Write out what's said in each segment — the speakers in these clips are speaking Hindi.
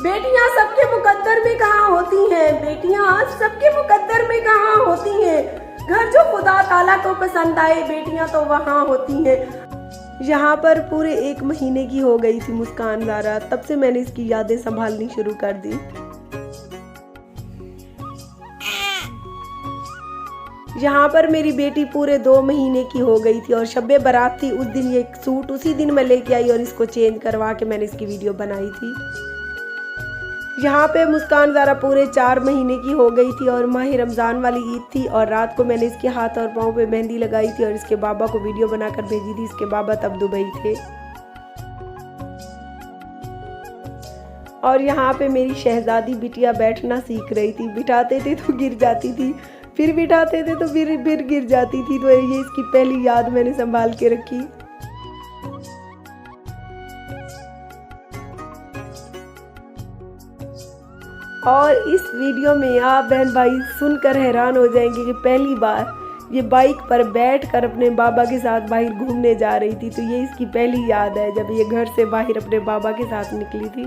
बेटियां सबके मुकद्दर में कहाँ होती हैं, बेटियां सबके मुकद्दर में कहाँ होती हैं। घर जो खुदा ताला को पसंद आए, बेटियां तो वहाँ होती हैं। यहाँ पर पूरे 1 महीने की हो गई थी मुस्कान ज़ारा, तब से मैंने इसकी यादें संभालनी शुरू कर दी। यहाँ पर मेरी बेटी पूरे 2 महीने की हो गई थी और शब्बे बारात थी उस दिन। ये सूट उसी दिन मैं लेके आई और इसको चेंज करवा के मैंने इसकी वीडियो बनाई थी। यहाँ पे मुस्कान ज़ारा पूरे 4 महीने की हो गई थी और माह रमज़ान वाली ईद थी और रात को मैंने इसके हाथ और पाँव पे मेहंदी लगाई थी और इसके बाबा को वीडियो बनाकर भेजी थी। इसके बाबा तब दुबई थे। और यहाँ पे मेरी शहजादी बिटिया बैठना सीख रही थी। बिठाते थे तो गिर जाती थी, फिर बिठाते थे तो फिर गिर जाती थी। तो ये इसकी पहली याद मैंने संभाल के रखी। और इस वीडियो में आप बहन भाई सुनकर हैरान हो जाएंगे कि पहली बार ये बाइक पर बैठकर अपने बाबा के साथ बाहर घूमने जा रही थी। तो ये इसकी पहली याद है जब ये घर से बाहर अपने बाबा के साथ निकली थी।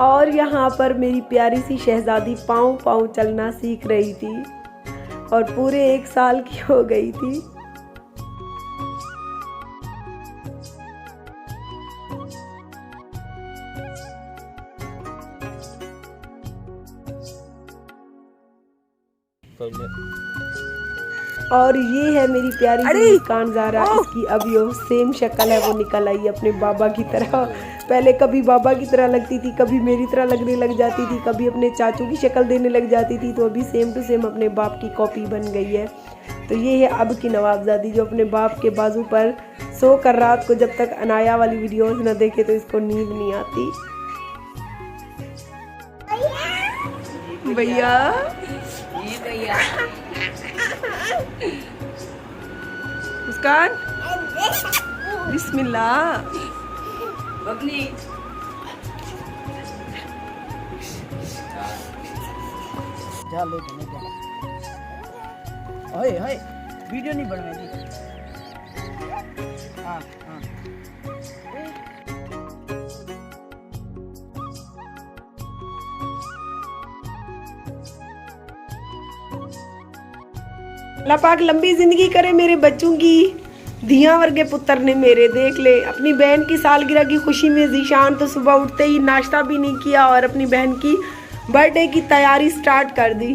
और यहाँ पर मेरी प्यारी सी शहजादी पाँव पाँव चलना सीख रही थी और पूरे 1 साल की हो गई थी। और ये है मेरी प्यारी सी मुस्कान ज़ारा। इसकी अब यो सेम शक्ल है, वो निकल आई अपने बाबा की तरह। पहले कभी बाबा की तरह लगती थी, कभी मेरी तरह लगने लग जाती थी, कभी अपने चाचू की शक्ल देने लग जाती थी। तो अभी सेम टू सेम अपने बाप की कॉपी बन गई है। तो ये है अब की नवाबजादी जो अपने बाप के बाजू पर सो कर रात को जब तक अनाया वाली वीडियोस न देखे तो इसको नींद नहीं आती। भैया मुस्कान बिस्मिल्लाह। बबली जा ले ओए ओए वीडियो नहीं बनवाएगी। हाँ हाँ अल्लाह पाक लंबी जिंदगी करे मेरे बच्चों की। धिया वर्गे पुत्र ने मेरे, देख ले। अपनी बहन की सालगिरह की खुशी में जीशान तो सुबह उठते ही नाश्ता भी नहीं किया और अपनी बहन की बर्थडे की तैयारी स्टार्ट कर दी।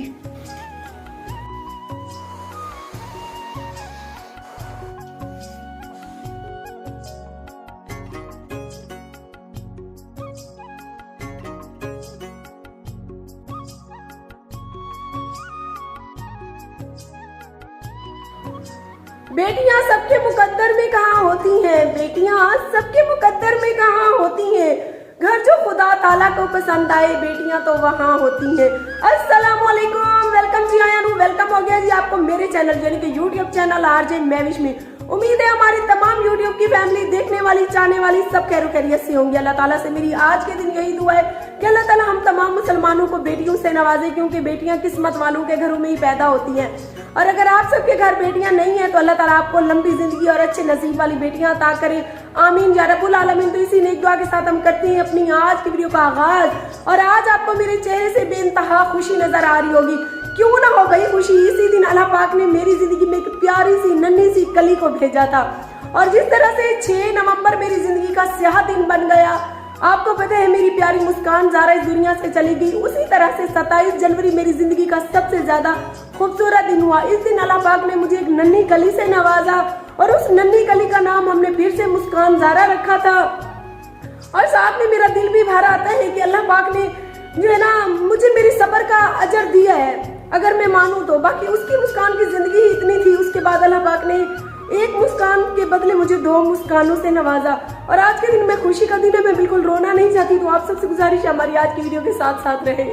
बेटियां सबके मुकद्दर में कहाँ होती हैं, बेटियां सबके मुकद्दर में कहाँ होती हैं। घर जो खुदा ताला को पसंद आए, बेटियां तो वहाँ होती हैं। अस्सलाम वालेकुम, वेलकम जी आया वेलकम हो गया जी आपको मेरे चैनल यानी कि यूट्यूब चैनल आरजे मैविश में। उम्मीद है हमारी तमाम यूट्यूब की फैमिली देखने वाली चाहने वाली सब खैर खैरियत से होंगे। अल्लाह ताला से मेरी आज के दिन यही दुआ है कि अल्लाह ताला हम तमाम मुसलमानों को बेटियों से नवाजे, क्योंकि बेटियां किस्मत वालों के घरों में ही पैदा होती हैं। और अगर आप सबके घर बेटियां नहीं है तो अल्लाह ताला आपको लंबी जिंदगी और अच्छे नसीब वाली बेटियां अता करे, आमीन या रब्बुल आलमीन। तो इसी नेक दुआ के साथ हम करते हैं अपनी आज की वीडियो का आगाज। और आज आपको मेरे चेहरे से बेइंतहा खुशी नजर आ रही होगी, क्यों ना हो गई खुशी। इसी दिन अल्लाह पाक ने मेरी जिंदगी में एक प्यारी सी नन्ही सी कली को भेजा था। और जिस तरह से 6 नवंबर मेरी जिंदगी का स्याह दिन बन गया, आपको पता है मेरी प्यारी मुस्कान ज़ारा इस दुनिया से चली गई, उसी तरह से 27 जनवरी मेरी जिंदगी का सबसे ज्यादा खूबसूरत दिन हुआ। इस दिन अल्लाह पाक ने मुझे एक नन्ही कली से नवाजा और उस नन्ही कली का नाम हमने फिर से मुस्कान ज़ारा रखा था। और साथ में मेरा दिल भी भर आता है कि अल्लाह पाक ने जो है ना मुझे मेरी सब्र का अजर दिया है, अगर मैं मानूं तो। बाकी उसकी मुस्कान की जिंदगी ही इतनी थी, उसके बाद अल्लाह पाक ने एक मुस्कान के बदले मुझे 2 मुस्कानों से नवाजा। और आज के दिन में खुशी का दिन है, मैं बिल्कुल रोना नहीं चाहती। तो आप सबसे गुजारिश है हमारी आज की वीडियो के साथ साथ रहे।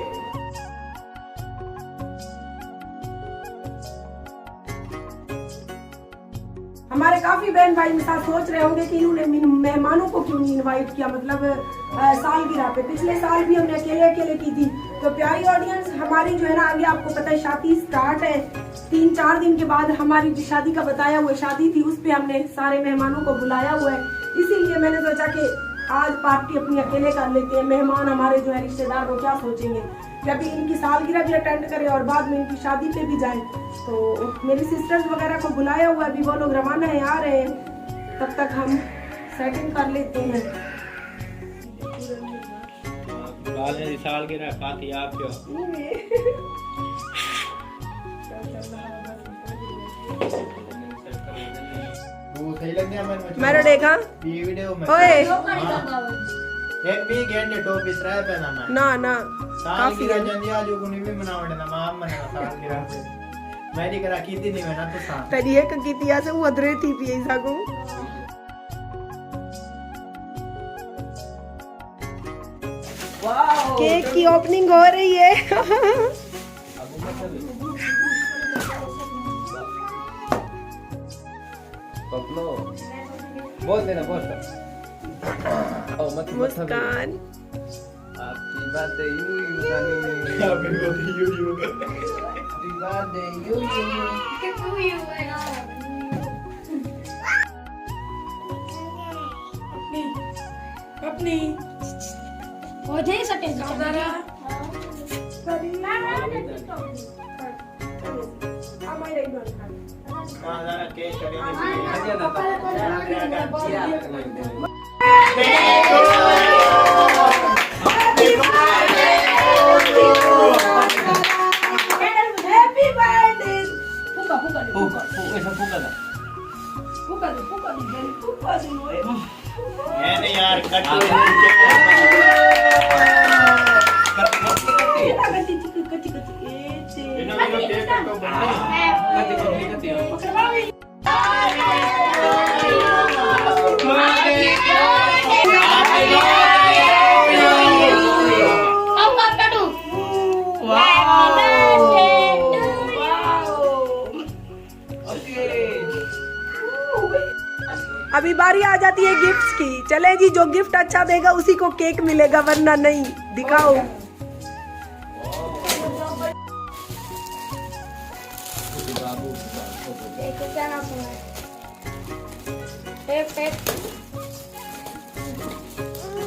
हमारे काफी बहन भाई मेरे साथ सोच रहे होंगे कि इन्होंने मेहमानों को क्यों नहीं इनवाइट किया, मतलब सालगिरह पे। पिछले साल भी हमने अकेले अकेले की थी। तो प्यारी ऑडियंस हमारी जो है ना, आगे आपको पता है शादी स्टार्ट है। 3-4 दिन के बाद हमारी जो शादी का बताया हुआ शादी थी, उस पे हमने सारे मेहमानों को बुलाया हुआ है। इसीलिए मैंने सोचा कि आज पार्टी अपनी अकेले कर लेते हैं। मेहमान हमारे जो है रिश्तेदार वो क्या सोचेंगे, जब भी इनकी सालगिरह भी अटेंड करें और बाद में इनकी शादी पे भी जाएं। तो मेरी सिस्टर्स वगैरह को बुलाया हुआ है, अभी वो लोग रवाना है, आ रहे हैं, तब तक हम सेटिंग कर लेते हैं। सालगिरह पार्टी आपको वो सही लग गया मैंने देखा ये वीडियो में ओए एक भी घंटे टोपी सराय पे ना ना सालगिरह जंदी आज को नहीं भी मनावड़े ना मां मना सालगिरह पे मेरी करा कीती नहीं मैं ना तो सा तरी एक कीतिया से वो अदरे थी पी ऐसा को केक की ओपनिंग हो रही है। बोल देना बोल Muskan happy birthday you happy birthday you अपनी हो जाए सटे जरा केक हैप्पी बर्थडे फूका फूका फूका दे नहीं यार कट्टू अभी बारी आ जाती है गिफ्ट्स की। चले जी, जो गिफ्ट अच्छा देगा उसी को केक मिलेगा, वरना नहीं। दिखाओ।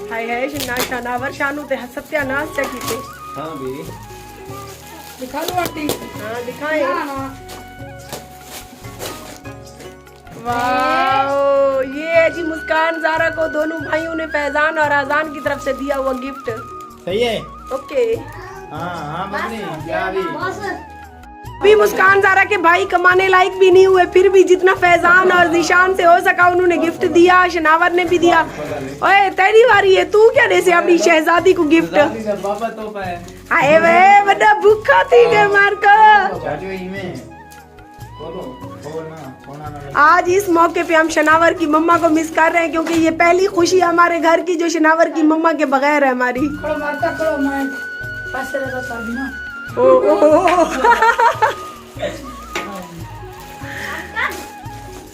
हाय हाय शानावर शानू ते सत्यानाश चकी थे। हां भी दिखा लो आंटी। हाँ दिखाए। वाओ, ये है जी मुस्कान ज़ारा को दोनों भाइयों ने फैजान और आजान की तरफ से दिया हुआ गिफ्ट। सही है। ओके। हाँ बबली क्या भी अभी मुस्कान ज़ारा के भाई कमाने लायक भी नहीं हुए, फिर भी जितना फैजान और जिशान से हो सका उन्होंने गिफ्ट दिया। शनावर ने भी दिया। ओए तेरी बारी है, तू क्या दे से अपनी शहजादी को गिफ्ट? बाबा तो पाए आए वे बड़ा भूखा थी के मार कर। चाचू ही में बोलो आज इस मौके पे हम शनावर की मम्मा को मिस कर रहे हैं, क्योंकि ये पहली खुशी हमारे घर की जो शनावर की मम्मा के बगैर है हमारी। करो मारता करो मैं पास से लगा कर देना।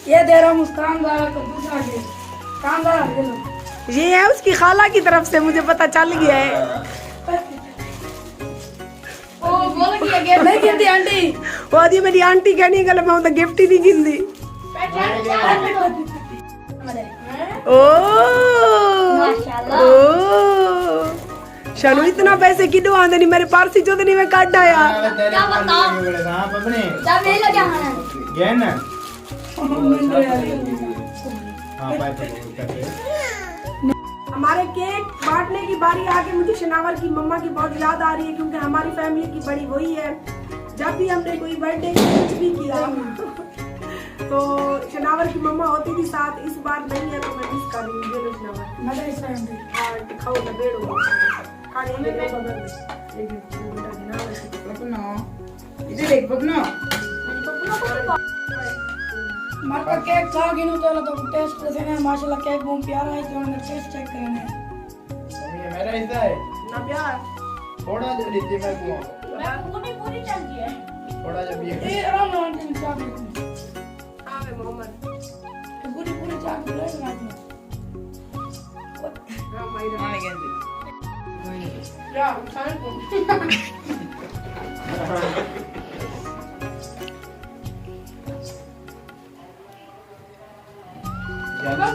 ये दे रहा मुस्कान वाला को दूसरा दे कान वाला दे लो। ये है उसकी खाला की तरफ से, मुझे पता चल गया है। ओ बोल के गेट नहीं गिनती आंटी। वो आदि मेरी आंटी कहनी गल मैं तो गिफ्ट ही नहीं गिनती। ओ शानू इतना पैसे किदो आंदे नहीं, मेरे पार्सी जो नहीं मैं काट आया। क्या बताओ जब ले लगा है गेन हां पाए हमारे केक बांटने की बारी आके मुझे शनावर की मम्मा की बहुत याद आ रही है, क्योंकि हमारी फैमिली की बड़ी वही है। जब भी हमने कोई बर्थडे कुछ भी किया तो शनावर की मम्मा होती थी साथ। इस बार नहीं है तो मैं मिस कर रही हूँ। शनावर मदर इस टाइम पे खाओ ना बेड़ो खा लेंगे तो बदल एक पपना इधर देख पपना मार्का केक खा गिनो तो टेस्ट कैसे है? माशाल्लाह केक बहुत प्यारा है, तो हमने टेस्ट चेक करना है। ये मेरा हिस्सा है ना प्यार थोड़ा जो देती मैं को मैं पूरी चाहिए थोड़ा जब ये आराम से आंटी चाय पी आवे मोहम्मद पूरी चाय पी ले ना हां भाई माने कैसे या खान को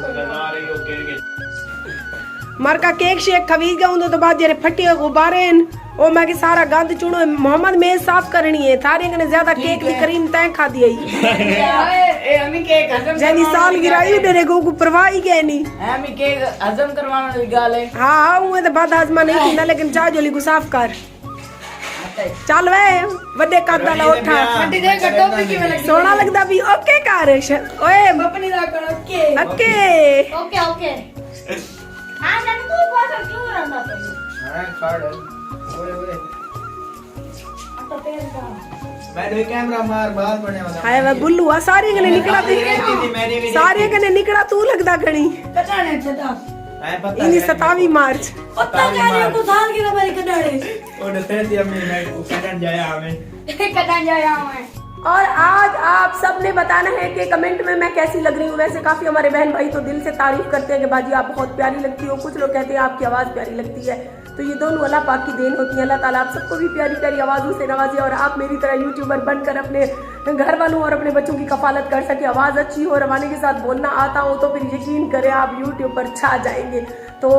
बना रही हो के मर का केक शेक खरीद गया तो बाद जरे फटे गुब्बारे ओ मैं के सारा गंद चुनो मोहम्मद मेज साफ करनी है थारे ने ज्यादा केक दी करीम तय खा दिया ए हमें केक हजम जैनी साल गिराई डरे को परवाह ही के नहीं हमें केक हजम करवाने की गाल है। हाँ वो तो बात आजमा नहीं थी ना लेकिन चाह जोली को साफ कर चल वे वड्डे कद दा उठा आंटी देख टोपी की में लगी सोना लगदा भी ओके कर ओए अपनी दा कर ओके ओके ओके ओके हाँ जन तू बहुत क्यों रहना तो हां कार्ड ओए ओए तो पेड़ का मैं दो कैमरा मार बाहर बने वाला हाय वे बुल्लू आ सारे कने निकला मैंने सारे कने निकला तू लगदा घणी कटाने छता मैं पता इनी 27 मार्च पत्ता जाने को साल की नंबर कटाने और तेरी अम्मी मैं कटन जाया हमें कटान जाया मैं और आज आप सब ने बताना है कि कमेंट में मैं कैसी लग रही हूँ। वैसे काफी हमारे बहन भाई तो दिल से तारीफ करते हैं कि बाजी आप बहुत प्यारी लगती हो, कुछ लोग कहते हैं आपकी आवाज प्यारी लगती है। तो ये दोनों अल्लाह पाक की देन होती है। अल्लाह ताला आप सबको भी प्यारी प्यारी आवाजों से नवाजे और आप मेरी तरह यूट्यूबर बनकर अपने घर वालों और अपने बच्चों की कफालत कर सके। आवाज अच्छी हो, रवानी के साथ बोलना आता हो तो फिर यकीन करें आप यूट्यूब पर छा जाएंगे। तो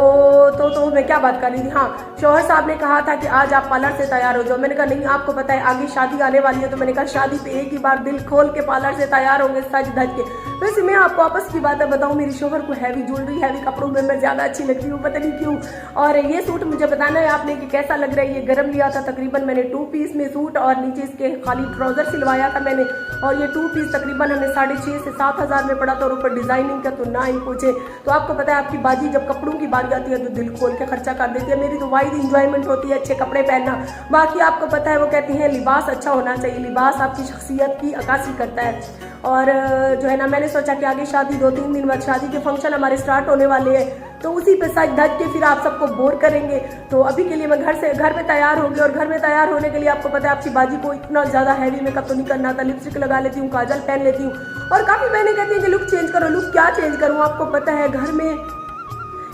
मैं क्या बात कर रही थी, हाँ शौहर साहब ने कहा था कि आज आप पार्लर से तैयार हो जाओ। मैंने कहा नहीं, आपको पता है आगे शादी आने वाली है, तो मैंने कहा शादी पे एक ही बार दिल खोल के पार्लर से तैयार होंगे सज धज के। वैसे मैं आपको आपस की बातें बताऊं, मेरी शौहर को हैवी ज्वेलरी हैवी कपड़ों में मैं ज्यादा अच्छी लगती हूँ, पता नहीं क्यों। और ये सूट मुझे बताना है आपने कि कैसा लग रहा है। ये गरम लिया था तकरीबन मैंने 2 पीस में सूट और नीचे इसके खाली ट्राउजर सिलवाया था मैंने, और ये 2 पीस तकरीबन हमें 6,500 से 7,000 में पड़ा था, और ऊपर डिजाइनिंग का तो ना ही पूछे। तो आपको पता है आपकी बाजी जब कपड़ों की बारी आती है तो दिल खोल के खर्चा कर देती है। मेरी तो वाइड इंजॉयमेंट होती है अच्छे कपड़े पहनना। बाकी आपको पता है वो कहती हैं लिबास अच्छा होना चाहिए, लिबास आपकी शख्सियत की अक्कासी करता है। और जो है ना, मैंने सोचा कि आगे शादी 2-3 दिन बाद शादी के फंक्शन हमारे स्टार्ट होने वाले हैं, तो उसी पे सज धज के फिर आप सबको बोर करेंगे। तो अभी के लिए मैं घर में तैयार होगी, और घर में तैयार होने के लिए आपको पता है आपकी बाजी को इतना ज्यादा हैवी मेकअप तो नहीं करना था। लिपस्टिक लगा लेती हूँ, काजल पहन लेती हूँ, और काफी बहनें कहती हैं कि लुक चेंज करो। लुक क्या चेंज करूँ, आपको पता है घर में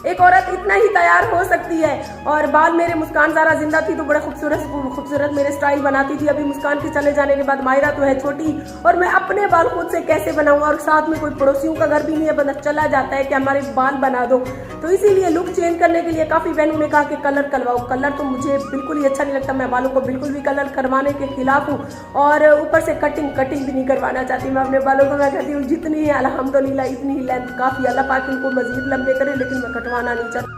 एक औरत इतना ही तैयार हो सकती है। और बाल मेरे मुस्कान ज़रा जिंदा थी तो बड़ा खूबसूरत मेरे स्टाइल बनाती थी। अभी मुस्कान के चले जाने के बाद मायरा तो है छोटी, और मैं अपने बाल खुद से कैसे बनाऊं, और साथ में कोई पड़ोसियों का घर भी नहीं है, बंदा चला जाता है कि हमारे बाल बना दो। तो इसीलिए लुक चेंज करने के लिए काफ़ी बहनों ने कहा कि कलर करवाओ। कलर तो मुझे बिल्कुल ही अच्छा नहीं लगता, मैं बालों को बिल्कुल भी कलर करवाने के खिलाफ हूँ, और ऊपर से कटिंग भी नहीं करवाना चाहती मैं अपने बालों को। मैं कहती हूँ जितनी है अल्हम्दुलिल्लाह इतनी ही लेंथ काफ़ी, अल्लाह पाक इनको मजीद लंबे करे, लेकिन मैं कटवाना नहीं चाहती।